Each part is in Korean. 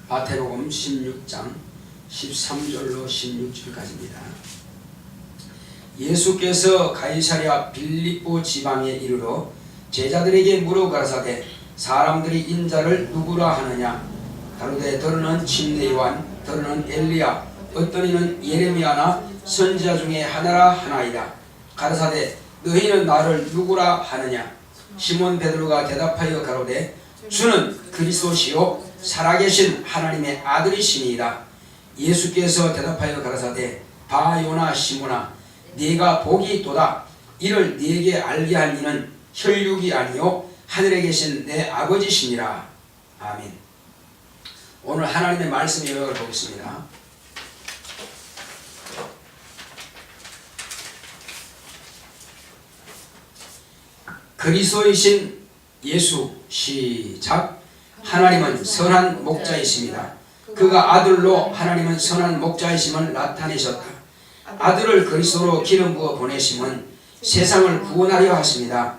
마태복음 16장 13절로 16절까지입니다. 예수께서 가이사랴 빌립보 지방에 이르러 제자들에게 물어 가라사대 사람들이 인자를 누구라 하느냐 가로되 더러는 침례 요한 더러는 엘리야 어떤 이는 예레미야나 선지자 중에 하나라 하나이다. 가라사대 너희는 나를 누구라 하느냐 시몬 베드로가 대답하여 가로되 주는 그리스도시요 살아계신 하나님의 아들이시니이다. 예수께서 대답하여 가라사대 바 요나 시몬아 네가 복이 있도다. 이를 네게 알게 할 이는 혈육이 아니요 하늘에 계신 내 아버지시니라. 아멘. 오늘 하나님의 말씀의 요약을 보겠습니다. 그리스도이신 예수 시작. 하나님은 선한 목자이십니다. 그가 아들로 하나님은 선한 목자이심을 나타내셨다. 아들을 그리스도로 기름 부어 보내심은 세상을 구원하려 하십니다.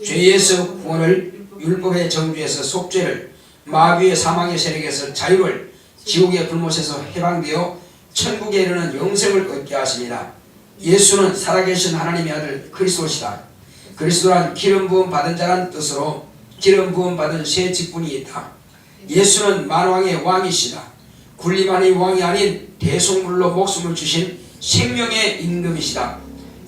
죄에서 구원을, 율법의 정죄에서 속죄를, 마귀의 사망의 세력에서 자유를, 지옥의 불못에서 해방되어 천국에 이르는 영생을 얻게 하십니다. 예수는 살아계신 하나님의 아들 그리스도시다. 그리스도란 기름 부음 받은 자란 뜻으로 기름 부음 받은 새 직분이 있다. 예수는 만왕의 왕이시다. 군림한의 왕이 아닌 대속물로 목숨을 주신 생명의 임금이시다.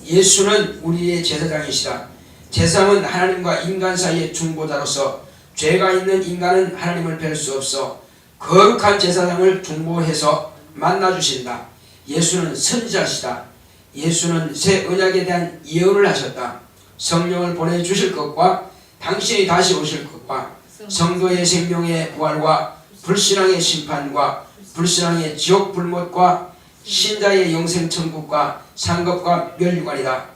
예수는 우리의 제사장이시다. 제사장은 하나님과 인간 사이의 중보자로서 죄가 있는 인간은 하나님을 뵐 수 없어 거룩한 제사장을 중보해서 만나주신다. 예수는 선지자시다. 예수는 새 언약에 대한 예언을 하셨다. 성령을 보내주실 것과 당신이 다시 오실 것과 성도의 생명의 부활과 불신앙의 심판과 불신앙의 지옥 불못과 신자의 영생천국과 상급과 멸류관이다.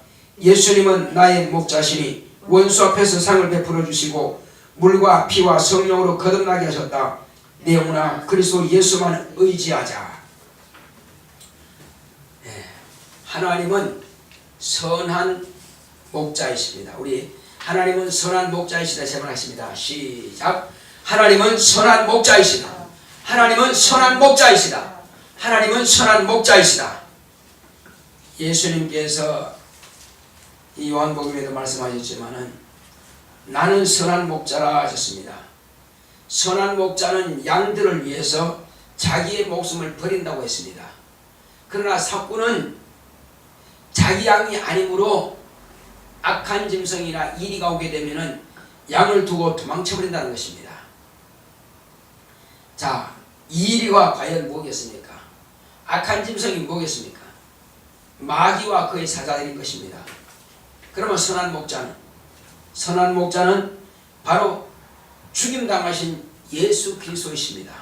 예수님은 나의 목자시니 원수 앞에서 상을 베풀어 주시고 물과 피와 성령으로 거듭나게 하셨다. 내 영혼아 그리스도 예수만 의지하자. 하나님은 선한 목자이십니다. 우리 하나님은 선한 목자이시다 제발하십니다. 시작. 하나님은 선한 목자이시다. 하나님은 선한 목자이시다. 하나님은 선한 목자이시다. 예수님께서 이 요한복음에도 말씀하셨지만은 나는 선한 목자라 하셨습니다. 선한 목자는 양들을 위해서 자기의 목숨을 버린다고 했습니다. 그러나 사꾼은 자기 양이 아니므로 악한 짐승이나 이리가 오게 되면은 양을 두고 도망쳐버린다는 것입니다. 자, 이리가 과연 뭐겠습니까? 악한 짐승이 뭐겠습니까? 마귀와 그의 사자들인 것입니다. 그러면 선한 목자는 바로 죽임당하신 예수 그리스도이십니다.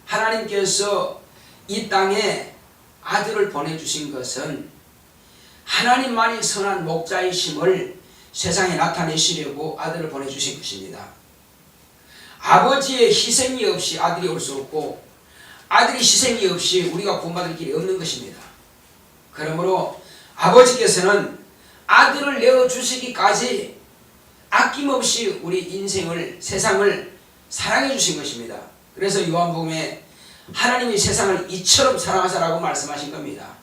하나님께서 이 땅에 아들을 보내주신 것은 하나님만이 선한 목자이심을 세상에 나타내시려고 아들을 보내주신 것입니다. 아버지의 희생이 없이 아들이 올 수 없고 아들이 희생이 없이 우리가 구원받을 길이 없는 것입니다. 그러므로 아버지께서는 아들을 내어주시기까지 아낌없이 우리 인생을 세상을 사랑해 주신 것입니다. 그래서 요한복음에 하나님이 세상을 이처럼 사랑하사라고 말씀하신 겁니다.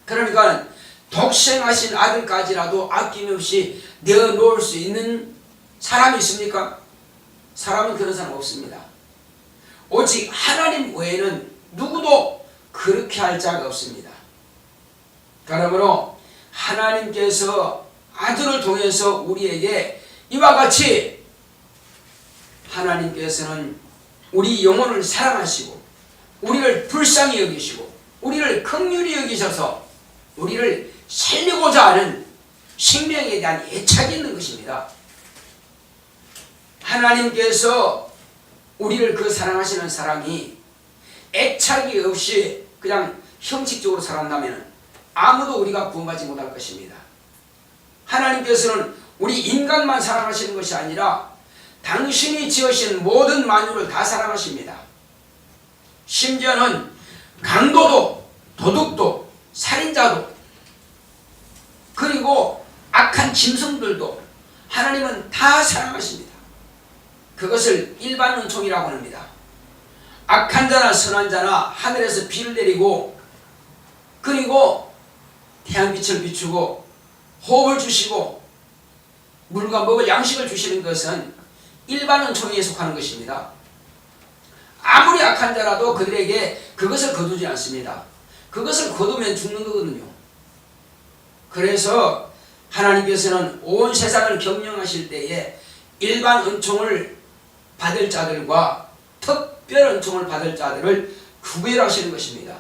그러니까 독생하신 아들까지라도 아낌없이 내어놓을 수 있는 사람이 있습니까? 사람은 그런 사람 없습니다. 오직 하나님 외에는 누구도 그렇게 할 자가 없습니다. 그러므로 하나님께서 아들을 통해서 우리에게 이와 같이 하나님께서는 우리 영혼을 사랑하시고 우리를 불쌍히 여기시고 우리를 긍휼히 여기셔서 우리를 살리고자 하는 생명에 대한 애착이 있는 것입니다. 하나님께서 우리를 그 사랑하시는 사랑이 애착이 없이 그냥 형식적으로 살았다면 아무도 우리가 구원받지 못할 것입니다. 하나님께서는 우리 인간만 사랑하시는 것이 아니라 당신이 지으신 모든 만유를 다 사랑하십니다. 심지어는 강도도 도둑도 살인자도 그리고 악한 짐승들도 하나님은 다 사랑하십니다. 그것을 일반 은총이라고 합니다. 악한 자나 선한 자나 하늘에서 비를 내리고 그리고 태양빛을 비추고 호흡을 주시고 물과 먹을 양식을 주시는 것은 일반 은총에 속하는 것입니다. 아무리 악한 자라도 그들에게 그것을 거두지 않습니다. 그것을 거두면 죽는 거거든요. 그래서 하나님께서는 온 세상을 경영하실 때에 일반 은총을 받을 자들과 특별 은총을 받을 자들을 구별하시는 것입니다.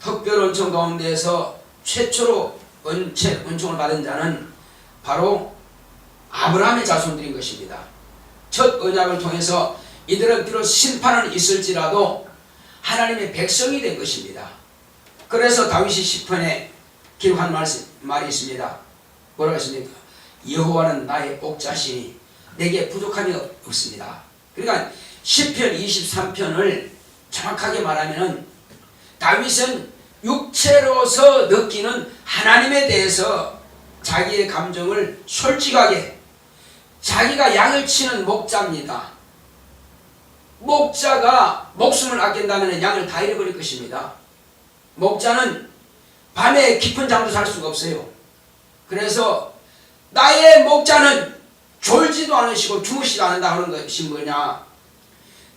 특별 은총 가운데에서 최초로 은총을 받은 자는 바로 아브라함의 자손들인 것입니다. 첫 언약을 통해서 이들은 비록 심판은 있을지라도 하나님의 백성이 된 것입니다. 그래서 다윗이 시편에 기록한 말이 있습니다. 뭐라고 했습니까? 여호와는 나의 옥자시니 내게 부족함이 없습니다. 그러니까 시편 23편을 정확하게 말하면 다윗은 육체로서 느끼는 하나님에 대해서 자기의 감정을 솔직하게, 자기가 양을 치는 목자입니다. 목자가 목숨을 아낀다면 양을 다 잃어버릴 것입니다. 목자는 밤에 깊은 잠도 잘 수가 없어요. 그래서 나의 목자는 졸지도 않으시고 주무시지도 않는다 하는 것이 뭐냐?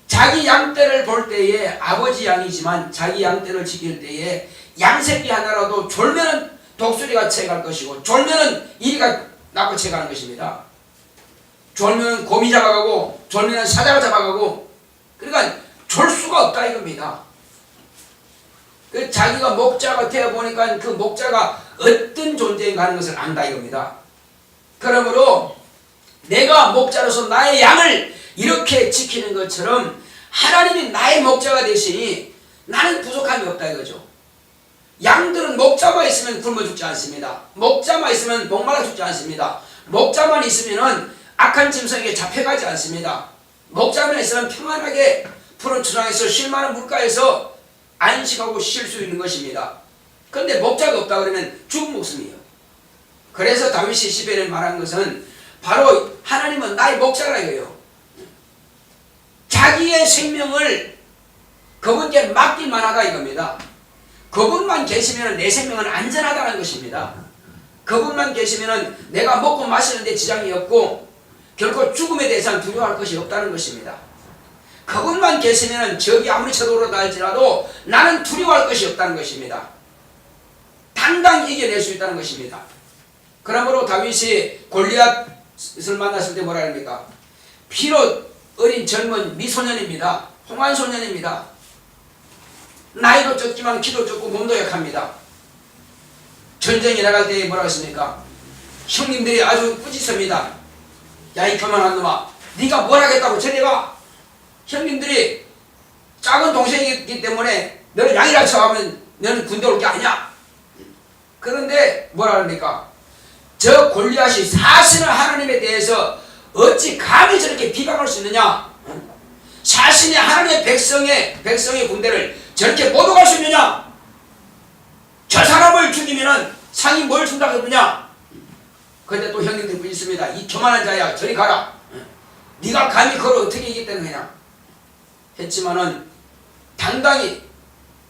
자기 양떼를 볼 때에 아버지 양이지만 자기 양떼를 지킬 때에 양새끼 하나라도 졸면은 독수리가 채갈 것이고 졸면은 이리가 낚고 채가는 것입니다. 졸면은 곰이 잡아가고 졸면은 사자가 잡아가고, 그러니까 졸 수가 없다 이겁니다. 그 자기가 목자가 되어 보니까 그 목자가 어떤 존재인가 하는 것을 안다 이겁니다. 그러므로 내가 목자로서 나의 양을 이렇게 지키는 것처럼 하나님이 나의 목자가 되시니 나는 부족함이 없다 이거죠. 양들은 목자만 있으면 굶어 죽지 않습니다. 목자만 있으면 목말라 죽지 않습니다. 목자만 있으면 악한 짐승에게 잡혀가지 않습니다. 목자만 있으면 평안하게 푸른 초장에서 쉴만한 물가에서 안식하고 쉴 수 있는 것입니다. 그런데 목자가 없다 그러면 죽은 목숨이에요. 그래서 다윗이 시편에 말한 것은 바로 하나님은 나의 목자라 이거예요. 자기의 생명을 그분께 맡길만 하다 이겁니다. 그분만 계시면 내 생명은 안전하다는 것입니다. 그분만 계시면 내가 먹고 마시는데 지장이 없고 결코 죽음에 대해서는 두려워할 것이 없다는 것입니다. 그분만 계시면 적이 아무리 쳐들어오다 할지라도 나는 두려워할 것이 없다는 것입니다. 당당히 이겨낼 수 있다는 것입니다. 그러므로 다윗이 골리앗을 만났을 때 뭐라 합니까? 피로 어린 젊은 미소년입니다. 홍안소년입니다. 나이도 적지만 키도 적고 몸도 약합니다. 전쟁에 나갈 때 뭐라고 했습니까? 형님들이 아주 꾸짖습니다. 야 이 교만한 놈아, 네가 뭘 하겠다고 저리 가. 형님들이 작은 동생이기 때문에 너를 양이라 쳐가면 너는 군대 올 게 아니야. 그런데 뭐라 합니까? 저 골리앗이 사실은 하나님에 대해서 어찌 감히 저렇게 비방할 수 있느냐? 자신의 하나님의 백성의 군대를 저렇게 못 오갈 수 있느냐? 저 사람을 죽이면은 상이 뭘 준다고 했느냐? 근데 또 형님들 있습니다. 이 교만한 자야 저리 가라. 네가 감히 그걸 어떻게 이기겠다는 거냐? 했지만은 당당히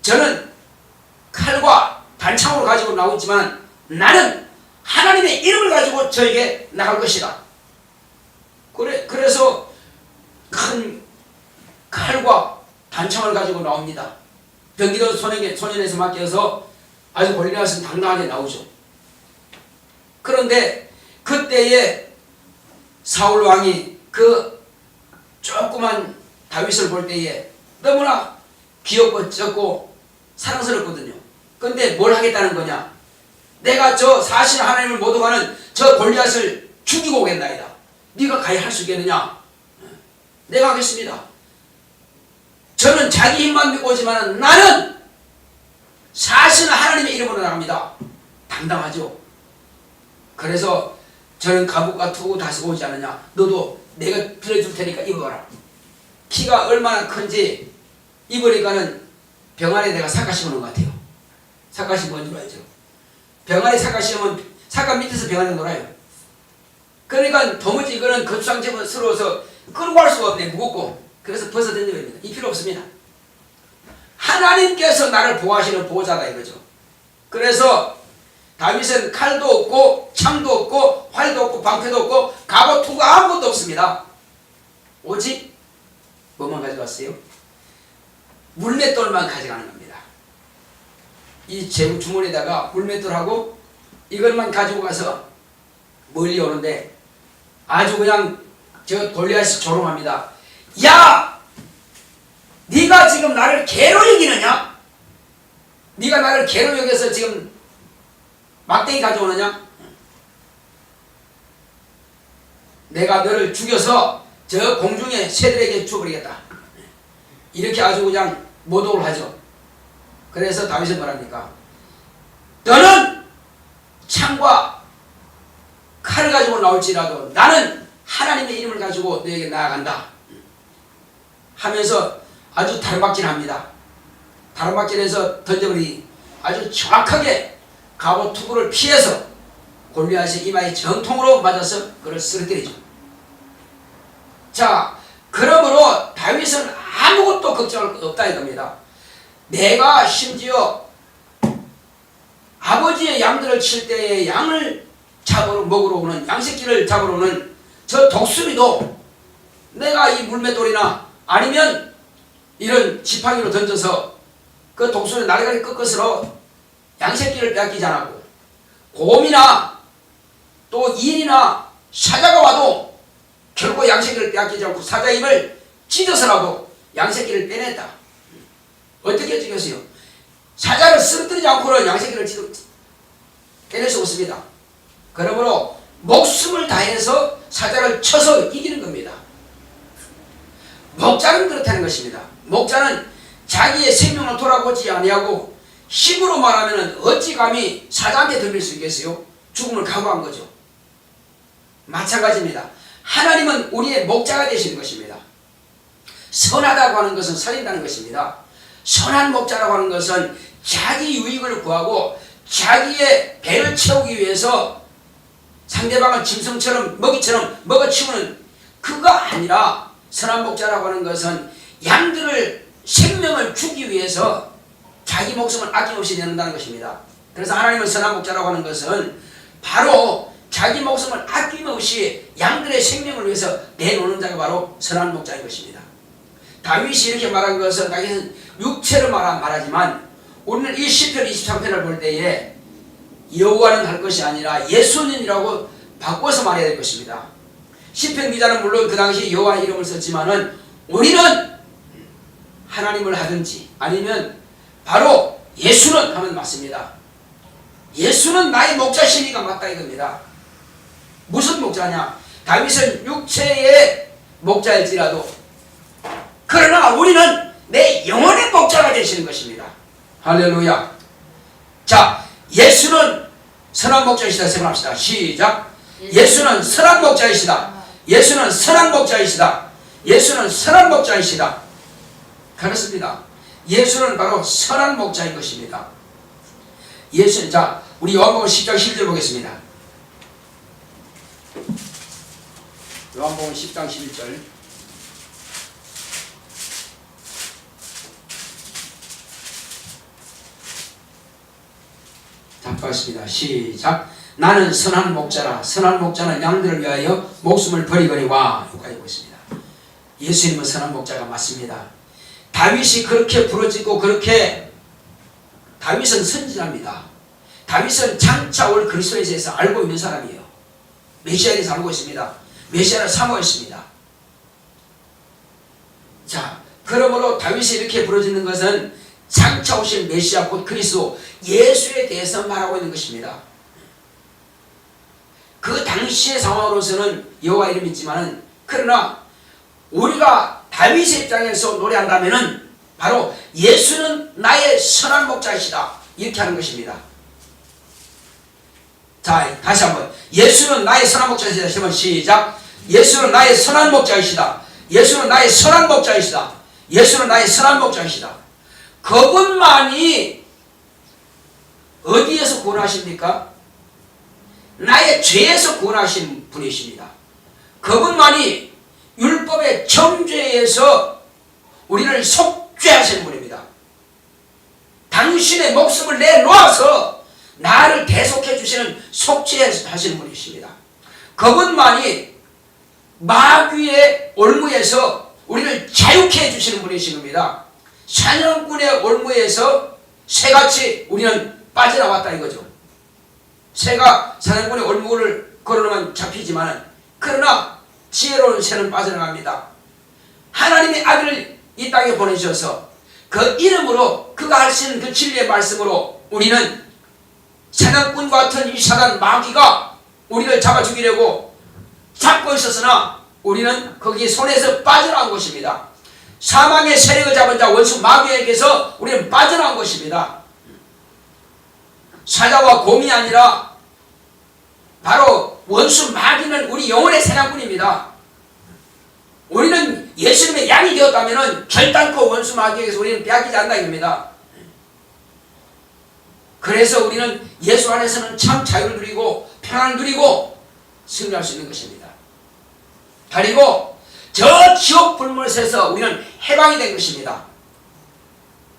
저는 칼과 단창으로 가지고 나오지만 나는 하나님의 이름을 가지고 저에게 나갈 것이다. 그래서 큰 칼과 단창을 가지고 나옵니다. 병기도 소년에서 맡겨서 아주 골리앗은 당당하게 나오죠. 그런데 그때에 사울 왕이 그 조그만 다윗을 볼 때에 너무나 귀엽고 적고 사랑스럽거든요. 그런데 뭘 하겠다는 거냐? 내가 저 사실 하나님을 못 오가는 저 골리앗을 죽이고 오겠나이다. 네가 가야 할 수 있겠느냐? 내가 하겠습니다. 저는 자기 힘만 믿고 오지만 나는 사실은 하나님의 이름으로 나갑니다. 당당하죠. 그래서 저는 갑옷과 투구 다 쓰고 오지 않느냐? 너도 내가 빌어줄 테니까 입어라. 키가 얼마나 큰지 입으니까는 병아리에 내가 삭가 심어놓은 것 같아요. 삭가 심은 줄 알죠? 병아리 삭가 심으면 삭가 밑에서 병아리 놀아요. 그러니까 도무지 이거는 거추장스러워서 끌고 갈 수가 없네. 무겁고. 그래서 벗어던져버립니다. 이 필요 없습니다. 하나님께서 나를 보호하시는 보호자다 이거죠. 그래서 다윗은 칼도 없고 창도 없고 활도 없고 방패도 없고 갑옷 투가 아무것도 없습니다. 오직 뭐만 가져갔어요? 물맷돌만 가져가는 겁니다. 이 제구 주머니에다가 물맷돌하고 이것만 가지고 가서 멀리 오는데 아주 그냥 저 골리앗이 조롱합니다. 야! 네가 지금 나를 개로 여기느냐? 네가 나를 개로 여겨서 지금 막대기 가져오느냐? 내가 너를 죽여서 저 공중에 새들에게 줘버리겠다. 이렇게 아주 그냥 모독을 하죠. 그래서 다윗은 말합니까? 너는 창과 칼을 가지고 나올지라도 나는 하나님의 이름을 가지고 너에게 나아간다 하면서 아주 다름박질합니다. 다름박질해서 던져버리니 아주 정확하게 갑옷 투구를 피해서 골리앗의 이마에 정통으로 맞아서 그를 쓰러뜨리죠. 자, 그러므로 다윗은 아무것도 걱정할 것 없다 이겁니다. 내가 심지어 아버지의 양들을 칠 때에 양을 잡으러 먹으러 오는 양새끼를 잡으러 오는 저 독수리도 내가 이 물맷돌이나 아니면 이런 지팡이로 던져서 그 독수리 날개를 꺾어서 양새끼를 빼앗기지 않았고 곰이나 또 인이나 사자가 와도 결국 양새끼를 빼앗기지 않고 사자 입을 찢어서라도 양새끼를 빼냈다. 어떻게 찍었어요? 사자를 쓰러뜨리지 않고는 양새끼를 빼낼 수 없습니다. 그러므로 목숨을 다해서 사자를 쳐서 이기는 겁니다. 목자는 그렇다는 것입니다. 목자는 자기의 생명을 돌아보지 아니하고 힘으로 말하면 어찌 감히 사자한테 덤빌 수 있겠어요? 죽음을 각오한 거죠. 마찬가지입니다. 하나님은 우리의 목자가 되시는 것입니다. 선하다고 하는 것은 살린다는 것입니다. 선한 목자라고 하는 것은 자기 유익을 구하고 자기의 배를 채우기 위해서 상대방을 짐승처럼 먹이처럼 먹어치우는 그가 아니라 선한 목자라고 하는 것은 양들을 생명을 주기 위해서 자기 목숨을 아낌없이 내놓는다는 것입니다. 그래서 하나님은 선한 목자라고 하는 것은 바로 자기 목숨을 아낌없이 양들의 생명을 위해서 내놓는 자가 바로 선한 목자인 것입니다. 다윗이 이렇게 말한 것은 다윗은 육체로 말하지만 오늘 이 시편 23편을 볼 때에 여호와는 할 것이 아니라 예수님이라고 바꿔서 말해야 될 것입니다. 시편 기자는 물론 그 당시 여호와 이름을 썼지만은 우리는 하나님을 하든지 아니면 바로 예수는 하면 맞습니다. 예수는 나의 목자시니까 맞다 이겁니다. 무슨 목자냐? 다윗은 육체의 목자일지라도 그러나 우리는 내 영혼의 목자가 되시는 것입니다. 할렐루야. 자, 예수는 선한 목자이시다 세번합시다. 시작. 예수는 선한 목자이시다. 예수는 선한 목자이시다. 예수는 선한 목자이시다. 그렇습니다. 예수는 바로 선한 목자인 것입니다. 예수는, 자, 우리 요한복음 10장 11절 보겠습니다. 요한복음 10장 11절. 답하겠습니다. 시작. 나는 선한 목자라. 선한 목자는 양들을 위하여 목숨을 버리거니와. 여기까지 보겠습니다. 예수님은 선한 목자가 맞습니다. 다윗이 그렇게 부르짖고 그렇게 다윗은 선지자입니다. 다윗은 장차 올 그리스도에 대해서 알고 있는 사람이에요. 메시아에 대해서 알고 있습니다. 메시아를 사모했습니다. 자, 그러므로 다윗이 이렇게 부르짖는 것은 장차 오실 메시아 곧 그리스도 예수에 대해서 말하고 있는 것입니다. 그 당시의 상황으로서는 여호와 이름이 있지만은 그러나 우리가 다윗의 입장에서 노래한다면은 바로 예수는 나의 선한 목자이시다 이렇게 하는 것입니다. 자, 다시 한번 예수는 나의 선한 목자이시다. 한번 시작. 예수는 나의 선한 목자이시다. 예수는 나의 선한 목자이시다. 예수는 나의 선한 목자이시다. 그분만이 어디에서 구원하십니까? 나의 죄에서 구원하신 분이십니다. 그분만이 율법의 정죄에서 우리를 속죄하시는 분입니다. 당신의 목숨을 내놓아서 나를 대속해 주시는 속죄하시는 분이십니다. 그분만이 마귀의 올무에서 우리를 자유케 해주시는 분이신 겁니다. 사냥꾼의 올무에서 새같이 우리는 빠져나왔다 이거죠. 새가 사냥꾼의 올무를 걸어놓으면 잡히지만 그러나 지혜로운 새는 빠져나갑니다. 하나님의 아들을 이 땅에 보내주셔서 그 이름으로 그가 하신 그 진리의 말씀으로 우리는 사냥꾼과 같은 이 사단 마귀가 우리를 잡아 죽이려고 잡고 있었으나 우리는 거기 손에서 빠져나온 것입니다. 사망의 세력을 잡은 자 원수 마귀에게서 우리는 빠져나온 것입니다. 사자와 곰이 아니라 바로 원수 마귀는 우리 영혼의 사냥꾼입니다. 우리는 예수님의 양이 되었다면 결단코 원수 마귀에게서 우리는 빼앗기지 않는다 이겁니다. 그래서 우리는 예수 안에서는 참 자유를 누리고 평안을 누리고 승리할 수 있는 것입니다. 그리고 저 지옥 불못에서 우리는 해방이 된 것입니다.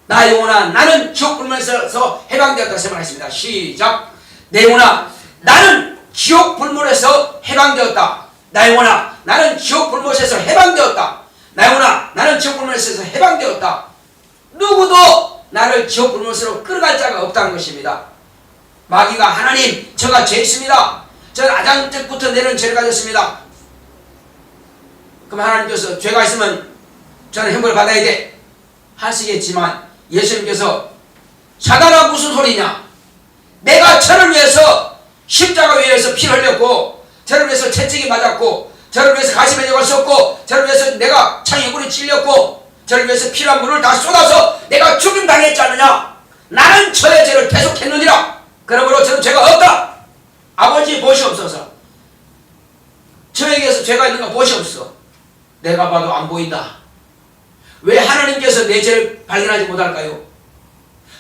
나 영혼아 나는 지옥 불못에서 해방되었다 말했습니다. 시작. 내 영혼아 나는 지옥 불못에서 해방되었다. 나 영혼아 나는 지옥 불못에서 해방되었다. 나 영혼아 나는 지옥 불못에서 해방되었다. 누구도 나를 지옥 불못으로 끌어갈 자가 없다는 것입니다. 마귀가 하나님 저가 죄 있습니다. 저는 아담 때부터 내는 죄를 가졌습니다. 그럼 하나님께서 죄가 있으면 저는 형벌을 받아야 돼 하시겠지만 예수님께서 사단아 무슨 소리냐, 내가 저를 위해서 십자가 위에서 피를 흘렸고 저를 위해서 채찍이 맞았고 저를 위해서 가시에 내가 썼고 저를 위해서 내가 창에 꿀이 찔렸고 저를 위해서 피란 물을 다 쏟아서 내가 죽임 당했지 않느냐. 나는 저의 죄를 대속했느니라. 그러므로 저는 죄가 없다. 아버지 보시옵소서. 저에게서 죄가 있는가 보시옵소서. 내가 봐도 안 보인다. 왜 하나님께서 내 죄를 발견하지 못할까요?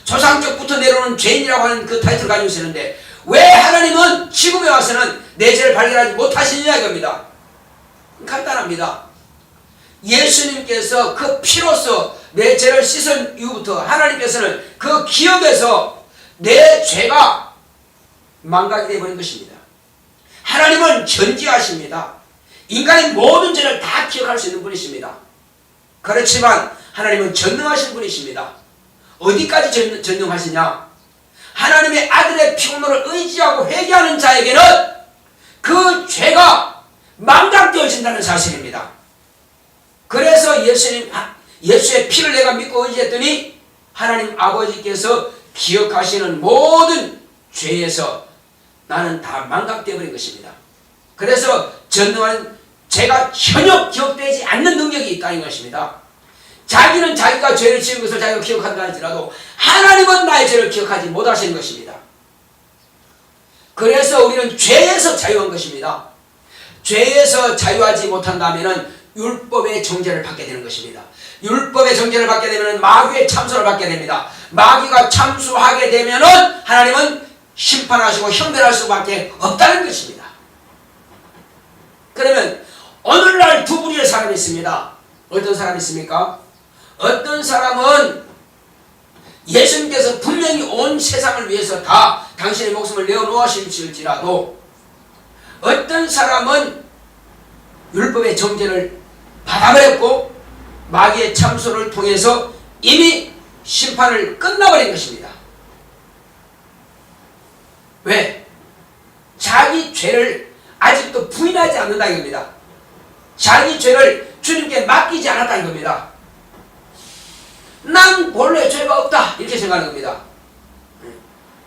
조상적부터 내려오는 죄인이라고 하는 그 타이틀을 가지고 있었는데 왜 하나님은 지금에 와서는 내 죄를 발견하지 못하시느냐 이겁니다. 간단합니다. 예수님께서 그 피로써 내 죄를 씻은 이후부터 하나님께서는 그 기억에서 내 죄가 망각이 되어버린 것입니다. 하나님은 전지하십니다. 인간의 모든 죄를 다 기억할 수 있는 분이십니다. 그렇지만 하나님은 전능하신 분이십니다. 어디까지 전능하시냐? 하나님의 아들의 피공로를 의지하고 회개하는 자에게는 그 죄가 망각되어진다는 사실입니다. 그래서 예수의 피를 내가 믿고 의지했더니 하나님 아버지께서 기억하시는 모든 죄에서 나는 다 망각되어버린 것입니다. 그래서 전능한 죄가 전혀 기억되지 않는 능력이 있다는 것입니다. 자기는 자기가 죄를 지은 것을 자기가 기억한다 할지라도 하나님은 나의 죄를 기억하지 못하시는 것입니다. 그래서 우리는 죄에서 자유한 것입니다. 죄에서 자유하지 못한다면 율법의 정죄를 받게 되는 것입니다. 율법의 정죄를 받게 되면 마귀의 참소를 받게 됩니다. 마귀가 참소하게 되면 하나님은 심판하시고 형벌할 수밖에 없다는 것입니다. 그러면 오늘날 두 부류의 사람이 있습니다. 어떤 사람이 있습니까? 어떤 사람은 예수님께서 분명히 온 세상을 위해서 다 당신의 목숨을 내어놓으실지라도 어떤 사람은 율법의 정죄를 받아버렸고 마귀의 참소를 통해서 이미 심판을 끝나버린 것입니다. 왜? 자기 죄를 아직도 부인하지 않는다 이겁니다. 자기 죄를 주님께 맡기지 않았다는 겁니다. 난 본래 죄가 없다 이렇게 생각하는 겁니다.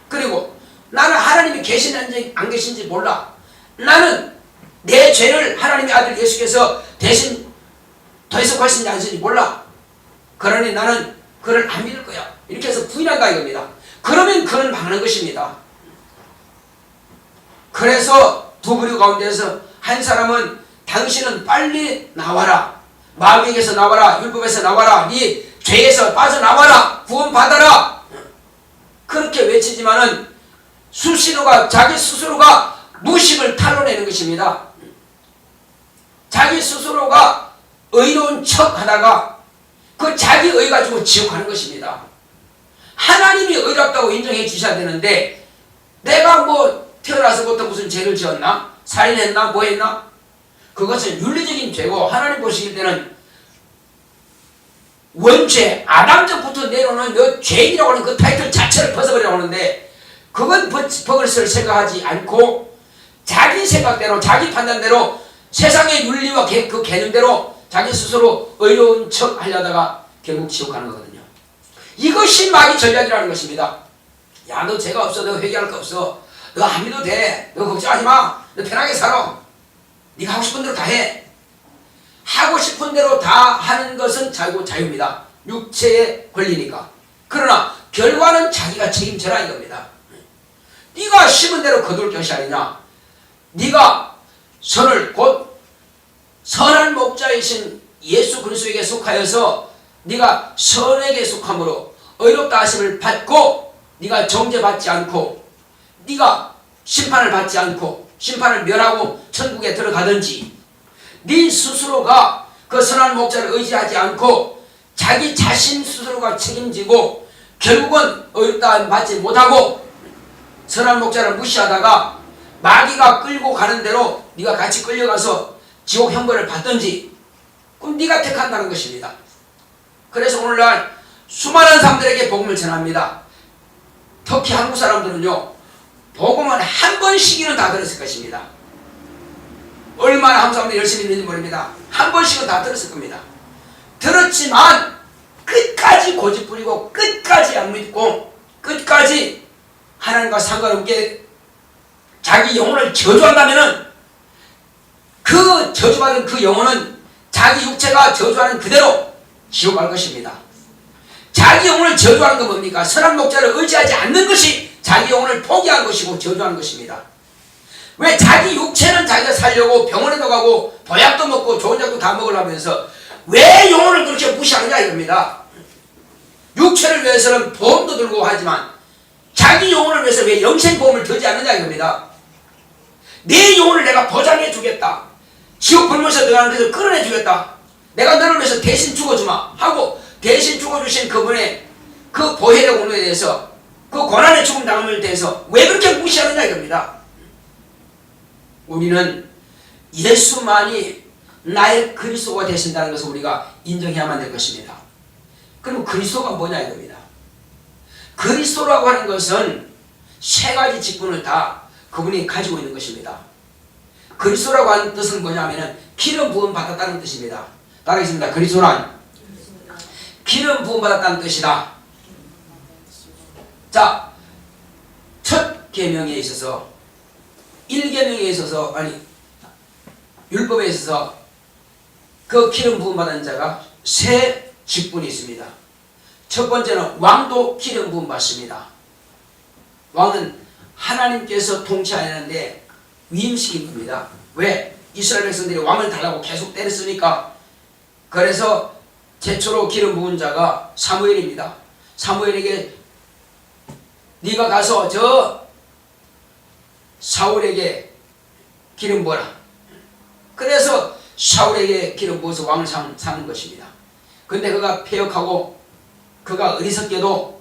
그리고 나는 하나님이 계시는지 안 계신지 몰라. 나는 내 죄를 하나님의 아들 예수께서 대신 대속하신지 안 하신지 몰라. 그러니 나는 그를 안 믿을 거야 이렇게 해서 부인한다 이겁니다. 그러면 그는 망하는 것입니다. 그래서 두 부류 가운데서 한 사람은 당신은 빨리 나와라. 마귀에게서 나와라. 율법에서 나와라. 네 죄에서 빠져나와라. 구원받아라. 그렇게 외치지만은 자기 스스로가 무식을 탄로내는 것입니다. 자기 스스로가 의로운 척 하다가 그 자기 의 가지고 지옥하는 것입니다. 하나님이 의롭다고 인정해 주셔야 되는데 내가 뭐 태어나서부터 무슨 죄를 지었나? 살인했나? 뭐 했나? 그것은 윤리적인 죄고 하나님 보시길 때는 원죄, 아담적부터 내려오는 그 죄인이라고 하는 그 타이틀 자체를 벗어버리라고 하는데 그건 법을 생각하지 않고 자기 생각대로 자기 판단대로 세상의 윤리와 그 개념대로 자기 스스로 의로운 척 하려다가 결국 지옥 가는 거거든요. 이것이 마귀 전략이라는 것입니다. 야, 너 죄가 없어. 너 회개할 거 없어. 너 안 믿어도 돼. 너 걱정하지 마. 너 편하게 살아. 네가 하고 싶은 대로 다 해. 하고 싶은 대로 다 하는 것은 자유입니다. 육체의 권리니까. 그러나 결과는 자기가 책임져라 이겁니다. 네가 심은 대로 거둘 것이 아니냐. 네가 선을 곧 선한 목자이신 예수 그리스도에게 속하여서 네가 선에게 속함으로 의롭다 하심을 받고 네가 정죄받지 않고 네가 심판을 받지 않고 심판을 면하고 천국에 들어가든지 네 스스로가 그 선한 목자를 의지하지 않고 자기 자신 스스로가 책임지고 결국은 의롭다 받지 못하고 선한 목자를 무시하다가 마귀가 끌고 가는 대로 네가 같이 끌려가서 지옥 형벌을 받든지 그럼 네가 택한다는 것입니다. 그래서 오늘날 수많은 사람들에게 복음을 전합니다. 특히 한국 사람들은요 복음은 한 번씩은 다 들었을 것입니다. 얼마나 한국 사람들이 열심히 있는지 모릅니다. 한 번씩은 다 들었을 겁니다. 들었지만 끝까지 고집부리고 끝까지 안 믿고 끝까지 하나님과 상관없게 자기 영혼을 저주한다면은 그 저주받은 그 영혼은 자기 육체가 저주하는 그대로 지옥 갈 것입니다. 자기 영혼을 저주하는 건 뭡니까? 선한 목자를 의지하지 않는 것이 자기 영혼을 포기한 것이고 저주하는 것입니다. 왜 자기 육체는 자기가 살려고 병원에도 가고 보약도 먹고 좋은 약도 다 먹으려면서 왜 영혼을 그렇게 무시하느냐 이겁니다. 육체를 위해서는 보험도 들고 하지만 자기 영혼을 위해서 왜 영생보험을 들지 않느냐 이겁니다. 내 영혼을 내가 보장해 주겠다. 지옥 불면서 들어가는 데서 끌어내 주겠다. 내가 너를 위해서 대신 죽어주마 하고 대신 죽어주신 그분의 그 보혈의 공로에 대해서 그 고난의 죽음 당함에 대해서 왜 그렇게 무시하느냐 이겁니다. 우리는 예수만이 나의 그리스도가 되신다는 것을 우리가 인정해야만 될 것입니다. 그럼 그리스도가 뭐냐 이겁니다. 그리스도라고 하는 것은 세 가지 직분을 다 그분이 가지고 있는 것입니다. 그리스도라고 하는 뜻은 뭐냐면은 기름 부음 받았다는 뜻입니다. 따르겠습니다. 그리스도란 기름 부음 받았다는 뜻이다. 자, 첫 계명에 있어서 1계명에 있어서 율법에 있어서 그 기름 부음 받은 자가 세 직분이 있습니다. 첫 번째는 왕도 기름 부음 받습니다. 왕은 하나님께서 통치하는데 위임시킨 겁니다. 왜? 이스라엘 백성들이 왕을 달라고 계속 때렸으니까. 그래서 최초로 기름 부은 자가 사무엘입니다. 사무엘에게 네가 가서 저 사울에게 기름 부어라. 그래서 사울에게 기름 부어서 왕을 삼는 것입니다. 근데 그가 패역하고 그가 어리석게도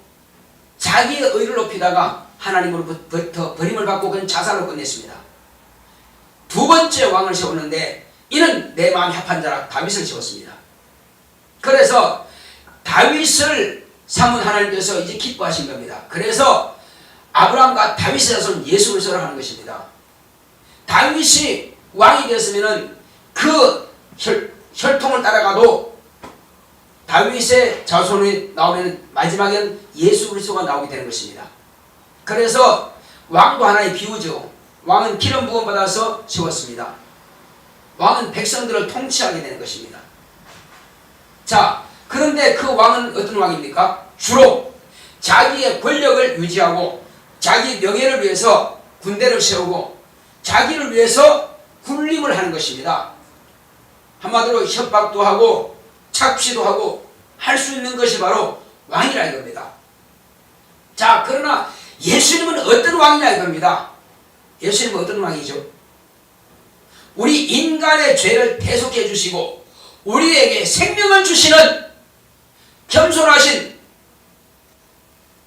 자기의 의를 높이다가 하나님으로부터 버림을 받고 그는 자살로 끝냈습니다. 두 번째 왕을 세우는데 이는 내 마음이 합한 자라 다윗을 세웠습니다. 그래서 다윗을 삼은 하나님께서 이제 기뻐하신 겁니다. 그래서 아브라함과 다윗의 자손 예수 그리스도를 하는 것입니다. 다윗이 왕이 되었으면은 그 혈통을 따라가도 다윗의 자손이 나오면 마지막에는 예수 그리스도가 나오게 되는 것입니다. 그래서 왕도 하나의 비유죠. 왕은 기름 부음 받아서 세웠습니다. 왕은 백성들을 통치하게 되는 것입니다. 자, 그런데 그 왕은 어떤 왕입니까? 주로 자기의 권력을 유지하고 자기 명예를 위해서 군대를 세우고 자기를 위해서 군림을 하는 것입니다. 한마디로 협박도 하고 착취도 하고 할 수 있는 것이 바로 왕이라 이겁니다. 자, 그러나 예수님은 어떤 왕이냐 이겁니다. 예수님은 어떤 왕이죠? 우리 인간의 죄를 대속해 주시고 우리에게 생명을 주시는 겸손하신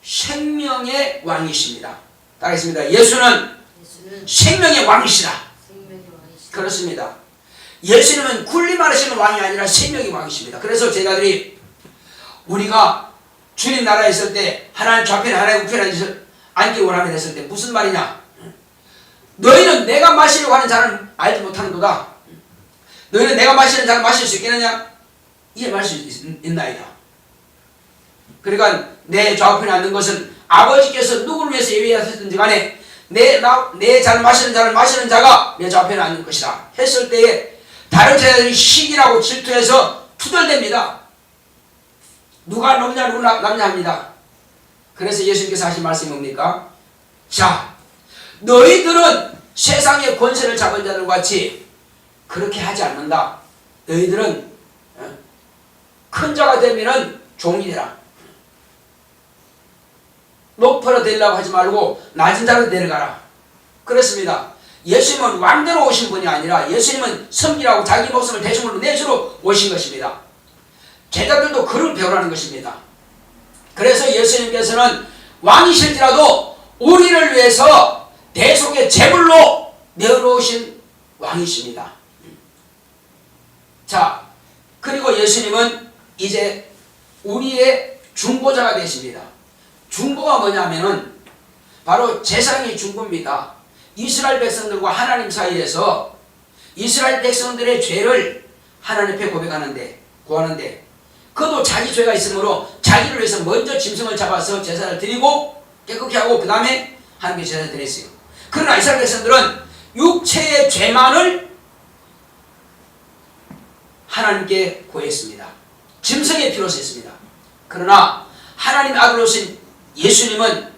생명의 왕이십니다. 따르겠습니다. 예수는 생명의 왕이시다. 그렇습니다. 예수님은 군림하시는 왕이 아니라 생명의 왕이십니다. 그래서 제자들이 우리가 주님 나라에 있을 때 하나님 좌편에 하나님 우편에 앉기 원하면 했을 때 무슨 말이냐? 너희는 내가 마시려고 하는 잔을 알지 못하는도다. 너희는 내가 마시는 잔을 마실 수 있겠느냐? 이해할 수 있나이다. 그러니까 내 좌우편에 앉는 것은 아버지께서 누구를 위해서 예비하셨든지 간에 내 잔을 마시는 자가 내 좌우편에 앉는 것이다 했을 때에 다른 제자들이 시기라고 질투해서 투덜댑니다. 누가 높냐 누가 남냐 합니다. 그래서 예수님께서 하신 말씀이 뭡니까? 자, 너희들은 세상의 권세를 잡은 자들 같이 그렇게 하지 않는다. 너희들은 큰 자가 되면은 종이 되라. 높으로 되려고 하지 말고 낮은 자로 내려가라. 그렇습니다. 예수님은 왕대로 오신 분이 아니라 예수님은 섬기라고 자기 목숨을 대중으로 내주러 오신 것입니다. 제자들도 그를 배우라는 것입니다. 그래서 예수님께서는 왕이실지라도 우리를 위해서 대속의 제물로 내어놓으신 왕이십니다. 자, 그리고 예수님은 이제 우리의 중보자가 되십니다. 중보가 뭐냐면은 바로 제사장이 중보입니다. 이스라엘 백성들과 하나님 사이에서 이스라엘 백성들의 죄를 하나님 앞에 구하는데 그도 자기 죄가 있으므로 자기를 위해서 먼저 짐승을 잡아서 제사를 드리고 깨끗게 하고 그 다음에 하나님께 제사를 드렸어요. 그러나 이스라엘 백성들은 육체의 죄만을 하나님께 구했습니다. 짐승의 피로 썼습니다. 그러나 하나님의 아들로 오신 예수님은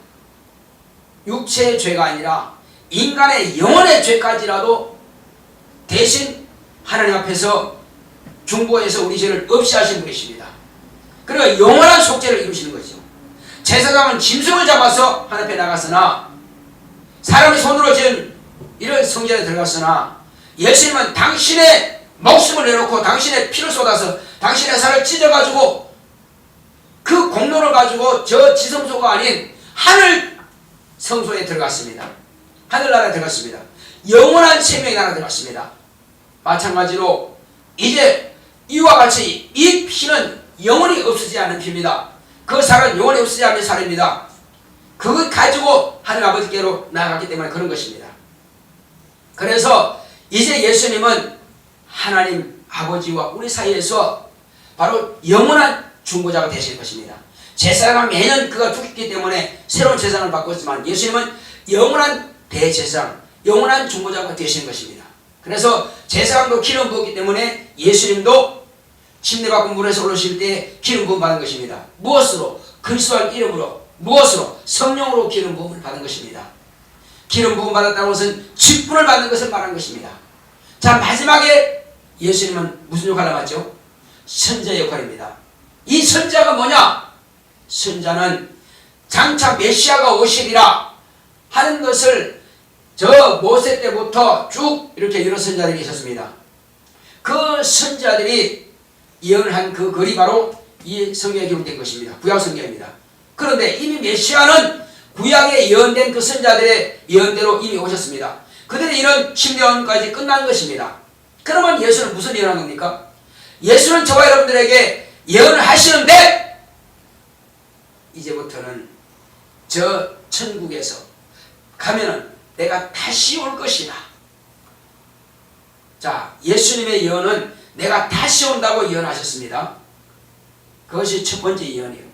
육체의 죄가 아니라 인간의 영혼의 죄까지라도 대신 하나님 앞에서 중보해서 우리 죄를 없이 하신 분이십니다. 그리고 영원한 속죄를 이루시는 것이죠. 제사장은 짐승을 잡아서 하나님 앞에 나갔으나 사람의 손으로 지은 이런 성전에 들어갔으나 예수님은 당신의 목숨을 내놓고 당신의 피를 쏟아서 당신의 살을 찢어가지고 그 공로를 가지고 저 지성소가 아닌 하늘 성소에 들어갔습니다. 하늘나라에 들어갔습니다. 영원한 생명의 나라에 들어갔습니다. 마찬가지로 이제 이와 같이 이 피는 영원히 없어지지 않는 피입니다. 그 살은 영원히 없어지지 않는 살입니다. 그걸 가지고 하늘 아버지께로 나아갔기 때문에 그런 것입니다. 그래서 이제 예수님은 하나님 아버지와 우리 사이에서 바로 영원한 중보자가 되실 것입니다. 제사장은 매년 그가 죽기 때문에 새로운 제사장을 바꿨지만 예수님은 영원한 대제사장, 영원한 중보자가 되시는 것입니다. 그래서 제사장도 기름 부었기 때문에 예수님도 침례 받고 물에서 올라오실 때 기름 부음 받은 것입니다. 무엇으로? 그리스도의 이름으로, 무엇으로? 성령으로 기름 부음을 받은 것입니다. 기름 부음 받았다는 것은 직분을 받는 것을 말한 것입니다. 자, 마지막에 예수님은 무슨 역할을 맡죠? 선자 역할입니다. 이 선자가 뭐냐? 선자는 장차 메시아가 오시리라 하는 것을 저 모세 때부터 쭉 이렇게 여러 선자들이 있었습니다. 그 선자들이 예언한 그 글이 바로 이 성경에 기록된 것입니다. 구약 성경입니다. 그런데 이미 메시아는 구약에 예언된 그 선자들의 예언대로 이미 오셨습니다. 그들의 이런 심령까지 끝난 것입니다. 그러면 예수는 무슨 예언한 겁니까? 예수는 저와 여러분들에게 예언을 하시는데 이제부터는 저 천국에서 가면은 내가 다시 올 것이다. 자, 예수님의 예언은 내가 다시 온다고 예언하셨습니다. 그것이 첫 번째 예언이에요.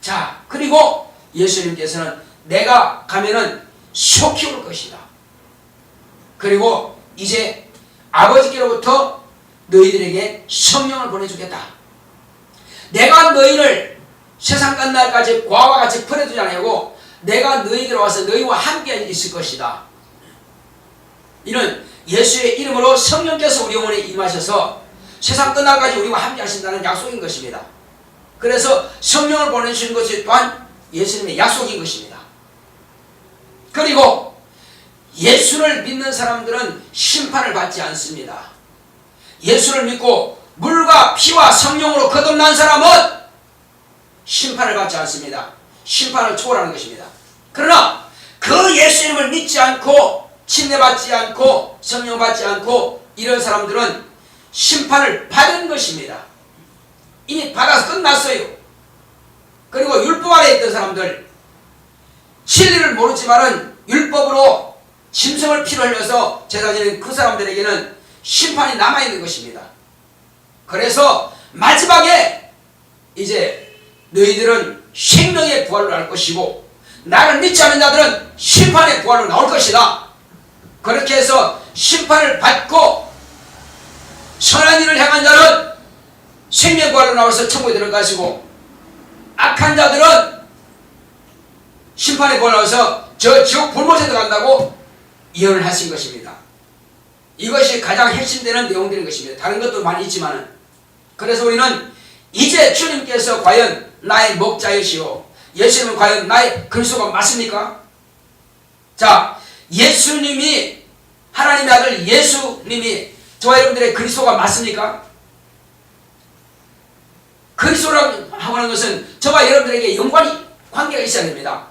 자, 그리고 예수님께서는 내가 가면은 속히 올 것이다. 그리고 이제 아버지께로부터 너희들에게 성령을 보내주겠다. 내가 너희를 세상 끝날까지 과와 같이 버려두지 않고 내가 너희에게로 와서 너희와 함께 있을 것이다. 이는 예수의 이름으로 성령께서 우리 영혼에 임하셔서 세상 끝날까지 우리와 함께 하신다는 약속인 것입니다. 그래서 성령을 보내주시는 것이 또한 예수님의 약속인 것입니다. 그리고 예수를 믿는 사람들은 심판을 받지 않습니다. 예수를 믿고 물과 피와 성령으로 거듭난 사람은 심판을 받지 않습니다. 심판을 초월하는 것입니다. 그러나 그 예수님을 믿지 않고 침례받지 않고 성령 받지 않고 이런 사람들은 심판을 받은 것입니다. 이미 받아서 끝났어요. 그리고 율법 아래 있던 사람들, 진리를 모르지만은 율법으로 짐승을 피를 흘려서 제사 지는 그 사람들에게는 심판이 남아있는 것입니다. 그래서 마지막에 이제 너희들은 생명의 부활을 알 것이고 나를 믿지 않는 자들은 심판의 부활로 나올 것이다. 그렇게 해서 심판을 받고 선한 일을 행한 자는 생명의 부활로 나와서 천국에 들어가시고 악한 자들은 심판의 부활로 나와서 저 지옥 불못에 들어간다고 예언을 하신 것입니다. 이것이 가장 핵심되는 내용들인 것입니다. 다른 것도 많이 있지만은. 그래서 우리는 이제 주님께서 과연 나의 목자이시오, 예수님은 과연 나의 그리스도가 맞습니까? 자, 예수님이, 하나님의 아들 예수님이 저와 여러분들의 그리스도가 맞습니까? 그리스도라고 하는 것은 저와 여러분들에게 연관이 관계가 있어야 됩니다.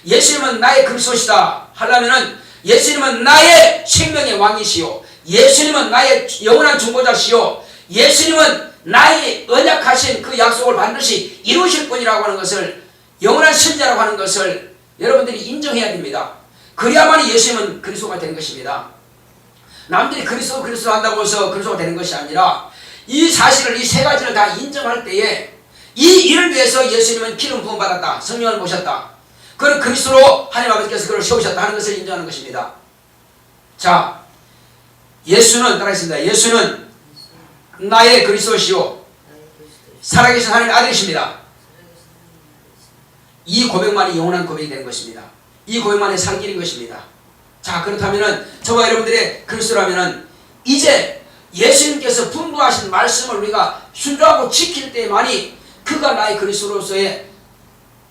예수님은 나의 그리스도시다 하려면은 예수님은 나의 생명의 왕이시오, 예수님은 나의 영원한 중보자시오, 예수님은 나의 언약하신 그 약속을 반드시 이루실 분이라고 하는 것을, 영원한 선자라고 하는 것을 여러분들이 인정해야 됩니다. 그래야만 예수님은 그리스도가 되는 것입니다. 남들이 그리스도 한다고 해서 그리스도가 되는 것이 아니라 이 사실을, 이 세 가지를 다 인정할 때에 이 일을 위해서 예수님은 기름 부음 받았다, 성령을 모셨다, 그리고 그리스도로 하나님 아버지께서 그를 세우셨다 하는 것을 인정하는 것입니다. 자, 예수는, 따라하겠습니다. 예수는 나의 그리스도시요 살아계신 하나님의 아들이십니다. 이 고백만이 영원한 고백이 되는 것입니다. 이 고백만이 살 길인 것입니다. 자, 그렇다면은 저와 여러분들의 그리스도라면은 이제 예수님께서 분부하신 말씀을 우리가 순종하고 지킬 때만이 그가 나의 그리스도로서의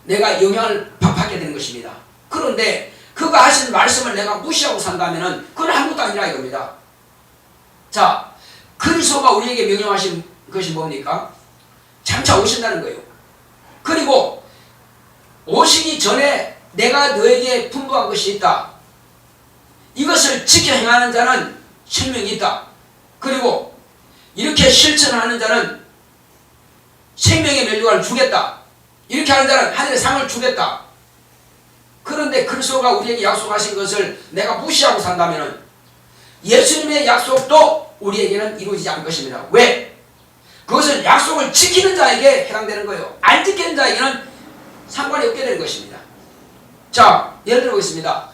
내가 영향을 받게 되는 것입니다. 그런데 그가 하신 말씀을 내가 무시하고 산다면은 그건 아무것도 아니라 이겁니다. 자, 그리스도가 우리에게 명령하신 것이 뭡니까? 장차 오신다는 거예요. 그리고 오시기 전에 내가 너에게 분부한 것이 있다. 이것을 지켜 행하는 자는 생명이 있다. 그리고 이렇게 실천하는 자는 생명의 면류관을 주겠다. 이렇게 하는 자는 하늘의 상을 주겠다. 그런데 그리스도가 우리에게 약속하신 것을 내가 무시하고 산다면 예수님의 약속도 우리에게는 이루어지지 않을 것입니다. 왜? 그것은 약속을 지키는 자에게 해당되는 거예요. 안 지키는 자에게는 상관이 없게 되는 것입니다. 자, 예를 들어보겠습니다.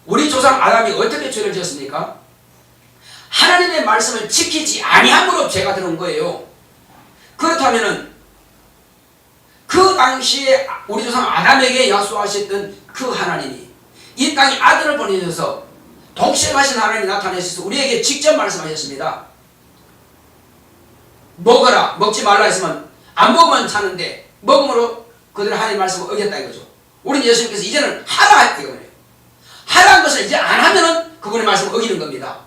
우리 조상 아담이 어떻게 죄를 지었습니까? 하나님의 말씀을 지키지 아니함으로 죄가 들어온 거예요. 그렇다면은 그 당시에 우리 조상 아담에게 약속하셨던 그 하나님이 이 땅에 아들을 보내셔서 독생하신 하나님이 나타내셔서 우리에게 직접 말씀하셨습니다. 먹어라, 먹지 말라 했으면 안 먹으면 사는데 먹음으로 그들은 하나님의 말씀을 어겼다 이거죠. 우리는 예수님께서 이제는 하라 했다 이거예요. 하라는 것을 이제 안 하면은 그분의 말씀을 어기는 겁니다.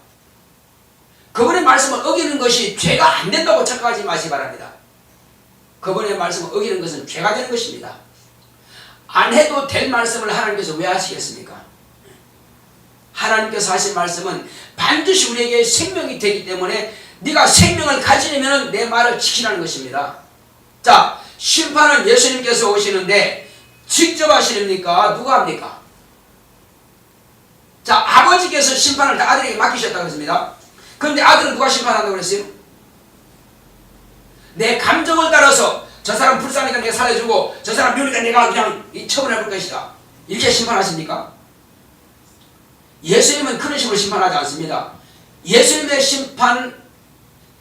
그분의 말씀을 어기는 것이 죄가 안 된다고 착각하지 마시기 바랍니다. 그분의 말씀을 어기는 것은 죄가 되는 것입니다. 안 해도 될 말씀을 하나님께서 왜 하시겠습니까? 하나님께서 하신 말씀은 반드시 우리에게 생명이 되기 때문에 네가 생명을 가지려면 내 말을 지키라는 것입니다. 자, 심판은 예수님께서 오시는데 직접 하시렵니까? 누가 합니까? 자, 아버지께서 심판을 다 아들에게 맡기셨다고 했습니다. 그런데 아들은 누가 심판한다고 그랬어요? 내 감정을 따라서 저 사람 불쌍하니까 내가 살려주고 저 사람 미우니까 내가 그냥 처분해볼 것이다. 이렇게 심판하십니까? 예수님은 그런 식으로 심판하지 않습니다. 예수님의 심판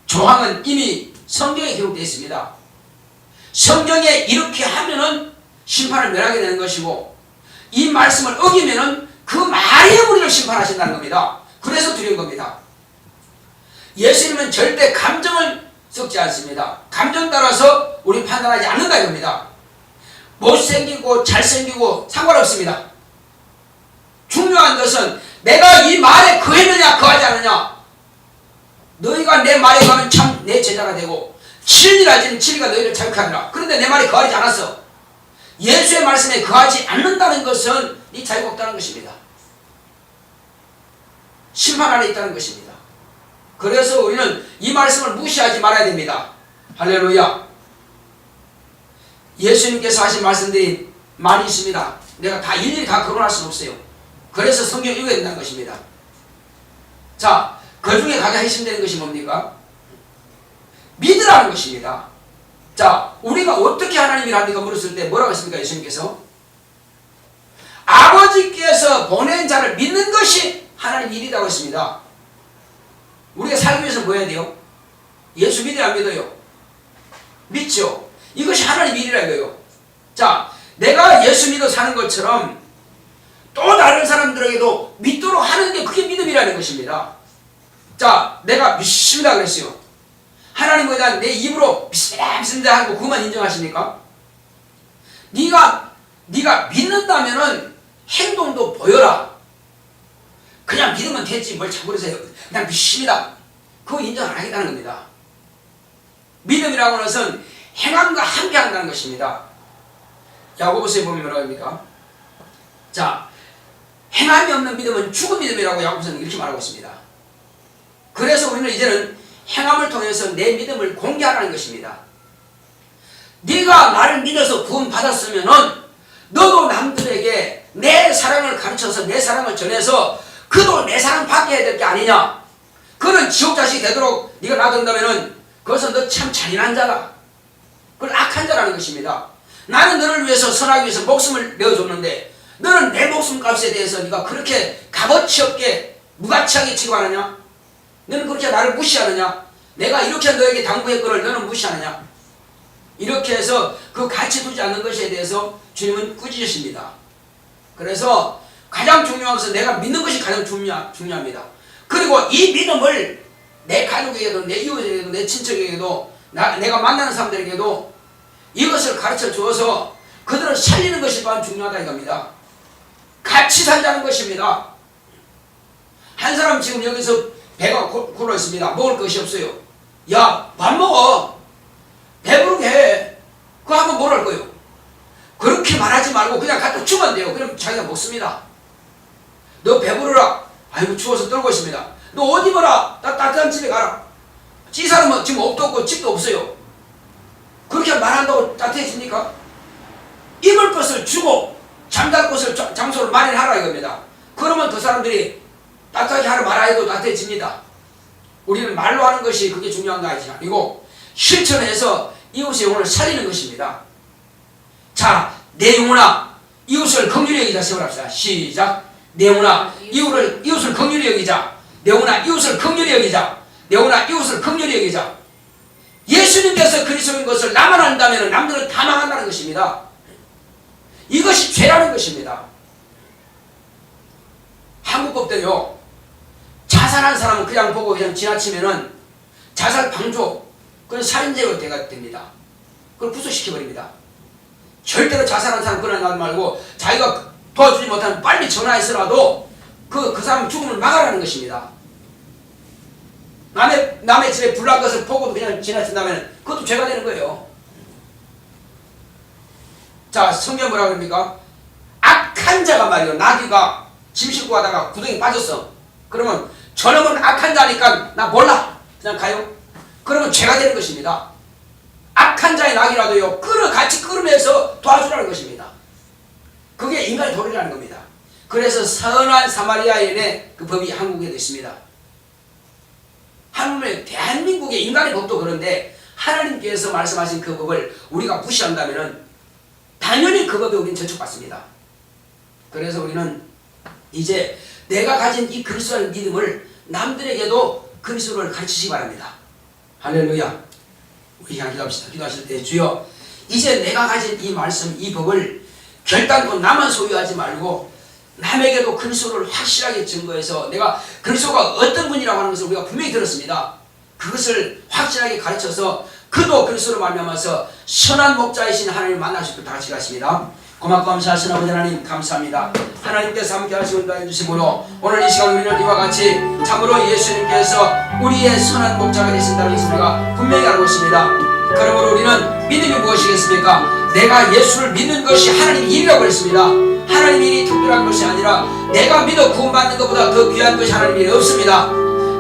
조항은 이미 성경에 기록되어 있습니다. 성경에 이렇게 하면은 심판을 면하게 되는 것이고 이 말씀을 어기면은 그 말에 우리를 심판하신다는 겁니다. 그래서 두려운 겁니다. 예수님은 절대 감정을 섞지 않습니다. 감정 따라서 우리 판단하지 않는다 이겁니다. 못생기고 잘생기고 상관없습니다. 중요한 것은 내가 이 말에 거했느냐 거하지 않느냐. 너희가 내 말에 거하면 참 내 제자가 되고 진리라 지는 진리가 너희를 자극하더라. 그런데 내 말에 거하지 않았어. 예수의 말씀에 거하지 않는다는 것은 네 자유가 없다는 것입니다. 심판 안에 있다는 것입니다. 그래서 우리는 이 말씀을 무시하지 말아야 됩니다. 할렐루야. 예수님께서 하신 말씀들이 많이 있습니다. 내가 다 일일이 다 거론할 수는 없어요. 그래서 성경 읽어야 된다는 것입니다. 자, 그 중에 가장 핵심되는 것이 뭡니까? 믿으라는 것입니다. 자, 우리가 어떻게 하나님을 합니까? 물었을 때 뭐라고 했습니까? 예수님께서 아버지께서 보낸 자를 믿는 것이 하나님 일이라고 했습니다. 우리가 살기 위해서 뭐 해야 돼요? 예수 믿어야 안 믿어요? 믿죠? 이것이 하나님 일이라 이거예요. 자, 내가 예수 믿어 사는 것처럼 또 다른 사람들에게도 믿도록 하는 게 그게 믿음이라는 것입니다. 자, 내가 믿습니다 그랬어요. 하나님에 대한 내 입으로 믿습니다 믿습니다 하고 그것만 인정하십니까? 네가 믿는다면은 행동도 보여라. 그냥 믿으면 됐지 뭘 자꾸 그러세요. 그냥 믿습니다. 그거 인정 안 하겠다는 겁니다. 믿음이라고 하는 것은 행함과 함께 한다는 것입니다. 야고보서에 보면 뭐라고 합니까? 자, 행함이 없는 믿음은 죽은 믿음이라고 야고보서는 이렇게 말하고 있습니다. 그래서 우리는 이제는 행함을 통해서 내 믿음을 공개하라는 것입니다. 네가 나를 믿어서 구원 받았으면은 너도 남들에게 내 사랑을 가르쳐서 내 사랑을 전해서 그도 내 사랑 받게 해야 될 게 아니냐. 그는 지옥 자식이 되도록 네가 놔둔다면은 그것은 너 참 잔인한 자다. 그건 악한 자라는 것입니다. 나는 너를 위해서 선하기 위해서 목숨을 내어줬는데 너는 내 목숨값에 대해서 네가 그렇게 값어치 없게 무가치하게 취급하느냐? 너는 그렇게 나를 무시하느냐? 내가 이렇게 너에게 당부했거늘 너는 무시하느냐? 이렇게 해서 그 가치 두지 않는 것에 대해서 주님은 꾸짖으십니다. 그래서 가장 중요한 것은 내가 믿는 것이 가장 중요합니다. 그리고 이 믿음을 내 가족에게도 내 이웃에게도 내 친척에게도 내가 만나는 사람들에게도 이것을 가르쳐 주어서 그들을 살리는 것이 또한 중요하다 이겁니다. 같이 살자는 것입니다. 한 사람 지금 여기서 배가 굴러 있습니다. 먹을 것이 없어요. 야, 밥 먹어. 배부르게 해. 그거 하면 뭘 할 거예요? 그렇게 말하지 말고 그냥 갖다 주면 돼요. 그럼 자기가 먹습니다. 너 배부르라. 아이고 추워서 떨고 있습니다. 너 어디 봐라. 따뜻한 집에 가라. 이 사람은 지금 옷도 없고 집도 없어요. 그렇게 말한다고 따뜻해집니까? 입을 것을 주고 잠잘 곳을 장소를 마련하라 이겁니다. 그러면 그 사람들이 따뜻하게 하라 말아 해도 따뜻해집니다. 우리는 말로 하는 것이 그게 중요한 거 아니고 실천해서 이웃의 영혼을 살리는 것입니다. 자, 내 영혼아 이웃을 긍휼히 여기자 세워랍시다. 시작. 내 영혼아 이웃을 긍휼히 여기자. 내 영혼아 이웃을 긍휼히 여기자. 내 영혼아 이웃을 긍휼히 여기자. 예수님께서 그리스도인 것을 나만 안다면 남들은 다 망한다는 것입니다. 이것이 죄라는 것입니다. 한국법대로 자살한 사람은 그냥 보고 그냥 지나치면은 자살 방조 그건 살인죄로 됩니다. 그걸 구속시켜버립니다. 절대로 자살한 사람 그러지 말고 자기가 도와주지 못하면 빨리 전화해서라도 그 사람 죽음을 막아라는 것입니다. 남의 집에 불난 것을 보고도 그냥 지나친다면 그것도 죄가 되는 거예요. 자, 성경 뭐라고 합니까? 악한 자가 말이요. 나귀가 짐 싣고 가다가 구덩이 빠졌어. 그러면 저놈은 악한 자니까 나 몰라. 그냥 가요. 그러면 죄가 되는 것입니다. 악한 자의 낙이라도요. 같이 끌어내서 도와주라는 것입니다. 그게 인간의 도리라는 겁니다. 그래서 선한 사마리아인의 그 법이 한국에도 있습니다. 대한민국의 인간의 법도 그런데 하나님께서 말씀하신 그 법을 우리가 무시한다면 당연히 그 법에 우리는 저촉받습니다. 그래서 우리는 이제 내가 가진 이 그리스도의 믿음을 남들에게도 그리스도를 가르치시기 바랍니다. 할렐루야. 우리 그냥 기도합시다. 기도하실 때 주여 이제 내가 가진 이 말씀 이 법을 결단코 나만 소유하지 말고 남에게도 그리스도를 확실하게 증거해서 내가 그리스도가 어떤 분이라고 하는 것을 우리가 분명히 들었습니다. 그것을 확실하게 가르쳐서 그도 그리스도로 말미암아서 선한 목자이신 하나님을 만날 수 있도록 다 같이 가십니다. 고맙고 감사하신 아버지 하나님 감사합니다. 하나님께서 함께 하시고 인도해 주심으로 오늘 이 시간 우리는 이와 같이 참으로 예수님께서 우리의 선한 목자가 되신다는 것을 우리가 분명히 알고 있습니다. 그러므로 우리는 믿음이 무엇이겠습니까? 내가 예수를 믿는 것이 하나님 일이라고 그랬습니다. 하나님 일이 특별한 것이 아니라 내가 믿어 구원받는 것보다 더 귀한 것이 하나님 일이 없습니다.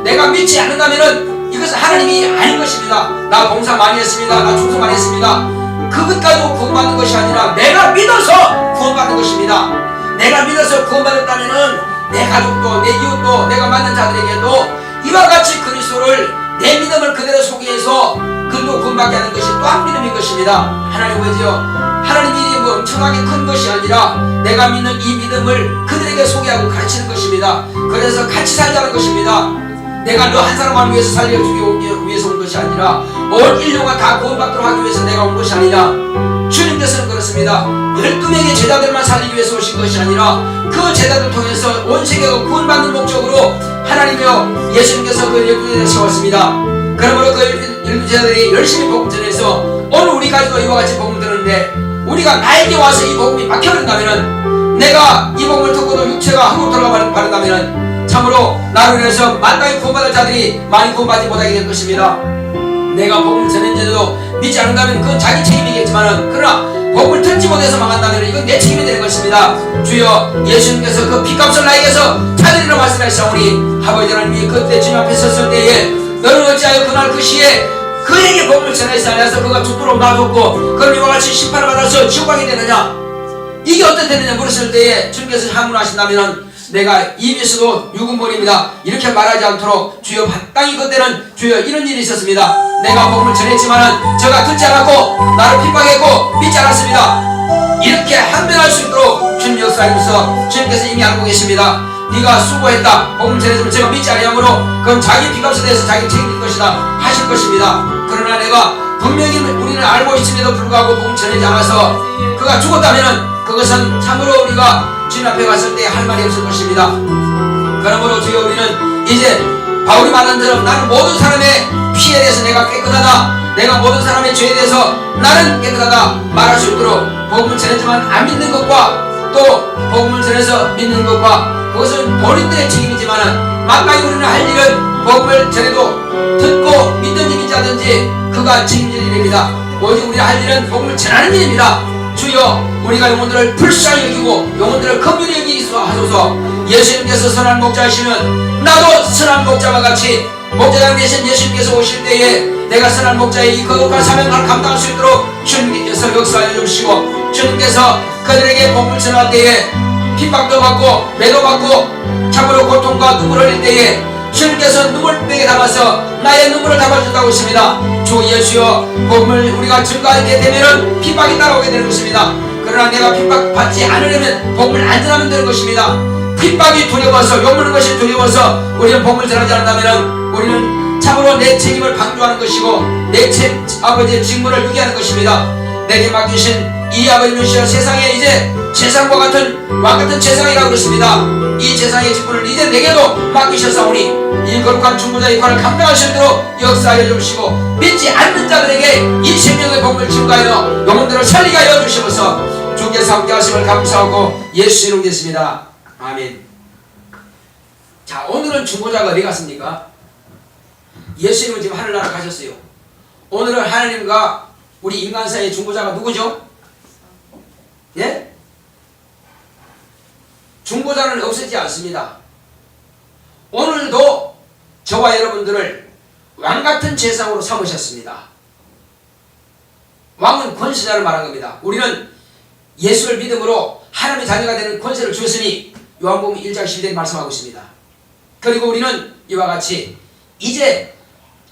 내가 믿지 않는다면 이것은 하나님이 아닌 것입니다. 나 봉사 많이 했습니다. 나 충성 많이 했습니다. 그것 가지고 구원받는 것이 아니라 내가 믿어서 구원받는 것입니다. 내가 믿어서 구원받았다면 내 가족도 내 이웃도 내가 만난 자들에게도 이와 같이 그리스도를 내 믿음을 그대로 소개해서 그들도 구원받게 하는 것이 또한 믿음인 것입니다. 하나님 보지요. 하나님 일이 뭐 엄청나게 큰 것이 아니라 내가 믿는 이 믿음을 그들에게 소개하고 가르치는 것입니다. 그래서 같이 살자는 것입니다. 내가 너 한 사람만 위해서 살려주기 위해서 온 것이 아니라 온 인류가 다 구원받도록 하기 위해서 내가 온 것이 아니라 주님께서는 그렇습니다. 12명의 제자들만 살리기 위해서 오신 것이 아니라 그 제자들 통해서 온 세계가 구원받는 목적으로 하나님이여 예수님께서 그 12제자를 세웠습니다. 그러므로 그 12제자들이 열심히 복음 전해서 오늘 우리까지도 이와 같이 복음 들었는데 우리가 나에게 와서 이 복음이 막혀버린다면 내가 이 복음을 듣고도 육체가 한국 들어가 버린다면 참으로 나로 인해서 마땅히 구원받을 자들이 많이 구원받지 못하게 될 것입니다. 내가 복음을 전했는데도 믿지 않는다면 그건 자기 책임이겠지만 그러나 복음을 듣지 못해서 망한다면 이건 내 책임이 되는 것입니다. 주여 예수님께서 그 피값을 나에게서 찾으리라 말씀하시오니 아버지 하나님이 그때 주님 앞에 섰을 때에 너는 어찌하여 그날 그 시에 그에게 복음을 전하지 않아서 그가 죽도록 놔뒀고 그럼 이와 같이 심판을 받아서 지옥 가게 되느냐 이게 어떻되느냐 물었을 때에 주님께서 하문하신다면 내가 입에서도 유근본입니다. 이렇게 말하지 않도록 주여 마땅히 그때는 주여 이런 일이 있었습니다. 내가 복음을 전했지만은 저가 듣지 않았고 나를 핍박했고 믿지 않았습니다. 이렇게 항변할 수 있도록 주님 역사하면서 주님께서 이미 알고 계십니다. 네가 수고했다. 복음을 전했지만 제가 믿지 않으므로 그럼 자기 핏값에 대해서 자기 책임질 것이다 하실 것입니다. 그러나 내가 분명히 우리는 알고 있음에도 불구하고 복음을 전하지 않아서 그가 죽었다면은 그것은 참으로 우리가 주님 앞에 갔을 때 할 말이 없을 것입니다. 그러므로 주여 우리는 이제 바울이 말한 대로 나는 모든 사람의 피에 대해서 내가 깨끗하다. 내가 모든 사람의 죄에 대해서 나는 깨끗하다 말할 수 있도록 복음을 전했지만 안 믿는 것과 또 복음을 전해서 믿는 것과 그것은 본인들의 책임이지만 마땅히 우리는 할 일은 복음을 전해도 듣고 믿든지 믿지 않든지 그가 책임질 일입니다. 오직 우리가 할 일은 복음을 전하는 일입니다. 주여 우리가 영혼들을 불쌍히 여기고 영혼들을 긍휼히 여기게 하소서. 예수님께서 선한 목자이시면 나도 선한 목자와 같이 목자장 되신 예수님께서 오실 때에 내가 선한 목자의 이 거룩한 사명을 감당할 수 있도록 주님께서 역사하여 주시고 주님께서 그들에게 복음을 전할 때에 핍박도 받고 매도 받고 참으로 고통과 눈물을 흘릴 때에 주님께서 눈물백에 담아서 나의 눈물을 담아준다고 했습니다. 주 예수여 복음을 우리가 증거하게 되면은 핍박이 따라오게 되는 것입니다. 그러나 내가 핍박받지 않으려면 복음을 안 전하면 되는 것입니다. 핍박이 두려워서 욕먹는 것이 두려워서 우리는 복음을 전하지 않는다면 우리는 참으로 내 책임을 방조하는 것이고 내 아버지의 직무를 유기하는 것입니다. 내게 맡기신 이 아버지는 세상에 이제 세상과 같은 왕같은 세상이라고 그랬습니다. 이 세상의 직분을 이제 내게도 맡기셨사오니 이 거룩한 중보자 역할을 감당할 수 있도록 역사하여 주시고 믿지 않는 자들에게 이 생명의 복음을 증거하여 영혼들을 살리게 하여 주시면서 주께서 함께 하심을 감사하고 예수 이름 믿습니다. 아멘. 자, 오늘은 중보자가 어디 갔습니까? 예수님은 지금 하늘나라 가셨어요. 오늘은 하나님과 우리 인간 사이의 중보자가 누구죠? 예? 중보자는 없어지지 않습니다. 오늘도 저와 여러분들을 왕같은 제사장으로 삼으셨습니다. 왕은 권세자를 말한 겁니다. 우리는 예수를 믿음으로 하나님의 자녀가 되는 권세를 주었으니 요한복음 1장 12절에 말씀하고 있습니다. 그리고 우리는 이와 같이 이제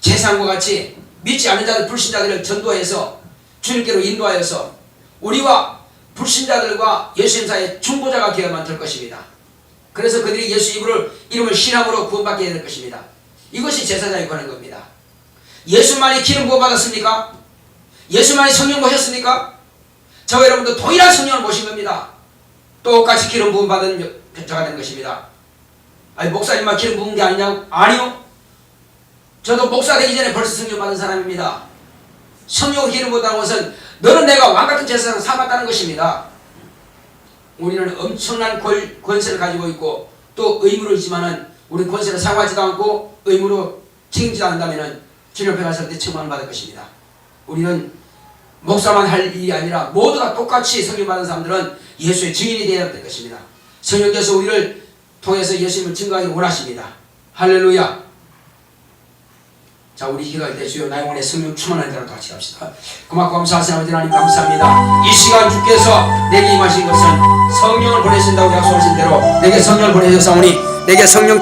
제사장과 같이 믿지 않는 자들 불신자들을 전도해서 주님께로 인도하여서 우리와 불신자들과 예수님 사이의 중보자가 되어야만 될 것입니다. 그래서 그들이 예수 이름을 신함으로 구원받게 될 것입니다. 이것이 제사장이 권한 겁니다. 예수만이 기름 부어 받았습니까? 예수만이 성령 모셨습니까? 저와 여러분도 동일한 성령을 모신 겁니다. 똑같이 기름 부음 받은 자가 된 것입니다. 아니 목사님만 기름 부은 게 아니냐고? 아니요. 저도 목사 되기 전에 벌써 성령 받은 사람입니다. 성령으로 기름 부었다는 것은 너는 내가 왕같은 제사장을 삼았다는 것입니다. 우리는 엄청난 권세를 가지고 있고 또 의무를 있지만은 우리 권세를 사용하지도 않고 의무로 책임지지 않는다면 주님 앞에 갔을 때 책망을 받을 것입니다. 우리는 목사만 할 일이 아니라 모두가 똑같이 성령 받은 사람들은 예수의 증인이 되어야 될 것입니다. 성령께서 우리를 통해서 예수님을 증거하기를 원하십니다. 할렐루야. 자, 우리 기도할 때 주여 나의 영혼에 성령 충만한 대로 같이 합시다. 고맙고 감사하신 아버지 하나님 감사합니다. 이 시간 주께서 내게 임하신 것은 성령을 보내신다고 약속하신 대로 내게 성령을 보내셨사오니 내게 성령